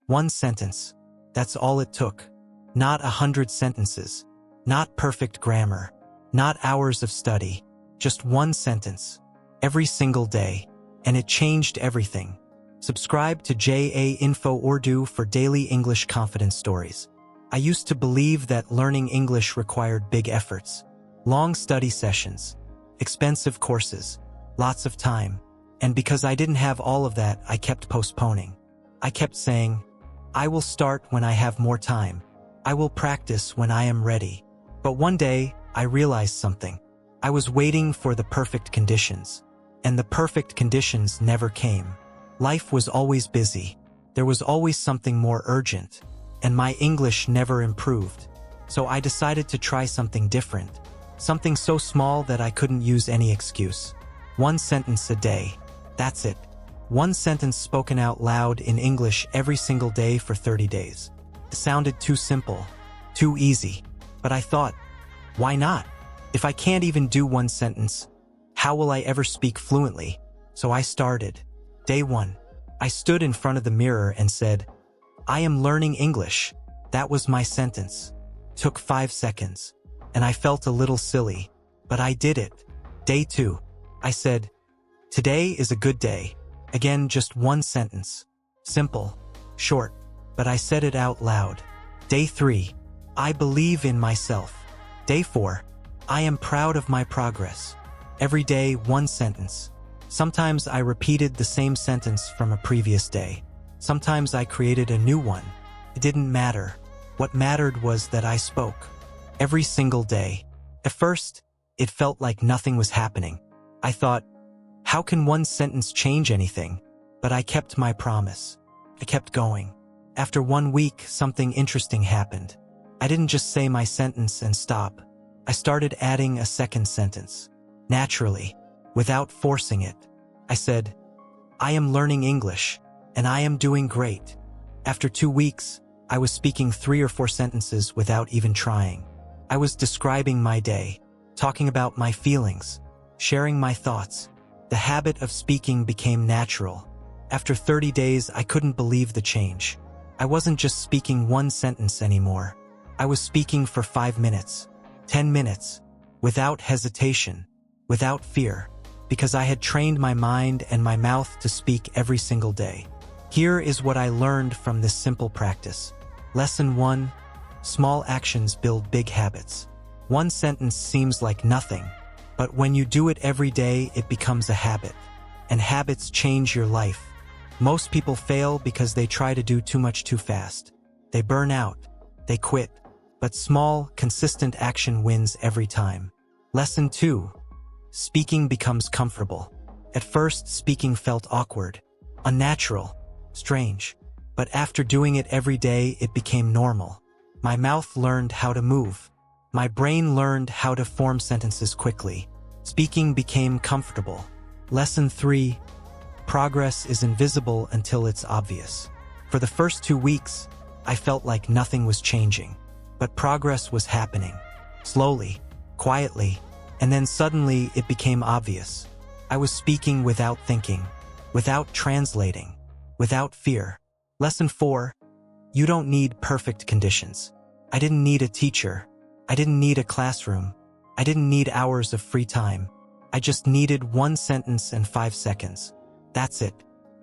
One sentence. That's all it took. Not 100 sentences. Not perfect grammar. Not hours of study. Just one sentence. Every single day. And it changed everything. Subscribe to JA Info Urdu for daily English confidence stories. I used to believe that learning English required big efforts. Long study sessions. Expensive courses. Lots of time. And because I didn't have all of that, I kept postponing. I kept saying, I will start when I have more time. I will practice when I am ready. But one day, I realized something. I was waiting for the perfect conditions. And the perfect conditions never came. Life was always busy. There was always something more urgent. And my English never improved. So I decided to try something different. Something so small that I couldn't use any excuse. One sentence a day. That's it. One sentence spoken out loud in English every single day for 30 days. It sounded too simple, too easy. But I thought, why not? If I can't even do one sentence, how will I ever speak fluently? So I started. Day 1. I stood in front of the mirror and said, I am learning English. That was my sentence. Took 5 seconds. And I felt a little silly. But I did it. Day 2. I said, today is a good day. Again, just one sentence. Simple. Short. But I said it out loud. Day 3. I believe in myself. Day 4. I am proud of my progress. Every day, one sentence. Sometimes I repeated the same sentence from a previous day. Sometimes I created a new one. It didn't matter. What mattered was that I spoke. Every single day. At first, it felt like nothing was happening. I thought, how can one sentence change anything? But I kept my promise. I kept going. After 1 week, something interesting happened. I didn't just say my sentence and stop. I started adding a second sentence. Naturally, without forcing it. I said, I am learning English, and I am doing great. After 2 weeks, I was speaking 3 or 4 sentences without even trying. I was describing my day, talking about my feelings, sharing my thoughts. The habit of speaking became natural. After 30 days, I couldn't believe the change. I wasn't just speaking one sentence anymore. I was speaking for 5 minutes, 10 minutes, without hesitation, without fear, because I had trained my mind and my mouth to speak every single day. Here is what I learned from this simple practice. Lesson 1. Small actions build big habits. One sentence seems like nothing, but when you do it every day, it becomes a habit. And habits change your life. Most people fail because they try to do too much too fast. They burn out. They quit. But small, consistent action wins every time. Lesson 2. Speaking becomes comfortable. At first, speaking felt awkward, unnatural, strange. But after doing it every day, it became normal. My mouth learned how to move. My brain learned how to form sentences quickly. Speaking became comfortable. Lesson 3. Progress is invisible until it's obvious. For the first 2 weeks, I felt like nothing was changing. But progress was happening. Slowly, quietly, and then suddenly it became obvious. I was speaking without thinking, without translating, without fear. Lesson 4. You don't need perfect conditions. I didn't need a teacher. I didn't need a classroom. I didn't need hours of free time. I just needed one sentence and 5 seconds. That's it.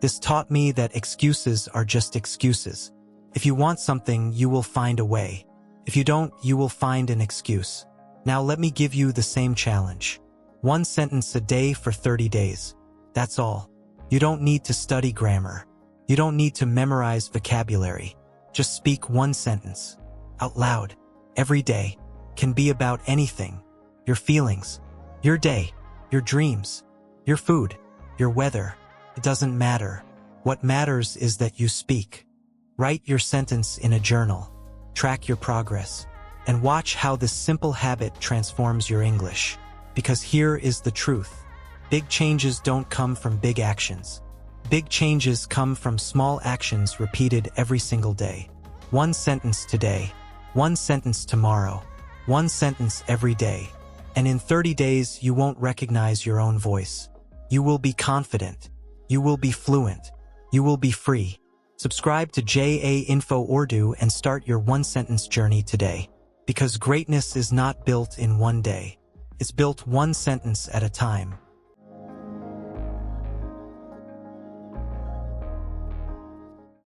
This taught me that excuses are just excuses. If you want something, you will find a way. If you don't, you will find an excuse. Now let me give you the same challenge. One sentence a day for 30 days. That's all. You don't need to study grammar. You don't need to memorize vocabulary. Just speak one sentence. Out loud. Every day. Can be about anything. Your feelings. Your day. Your dreams. Your food. Your weather. It doesn't matter. What matters is that you speak. Write your sentence in a journal. Track your progress. And watch how this simple habit transforms your English. Because here is the truth. Big changes don't come from big actions. Big changes come from small actions repeated every single day. One sentence today. One sentence tomorrow. One sentence every day. And in 30 days, you won't recognize your own voice. You will be confident. You will be fluent. You will be free. Subscribe to JA Info Urdu and start your one-sentence journey today. Because greatness is not built in one day. It's built one sentence at a time.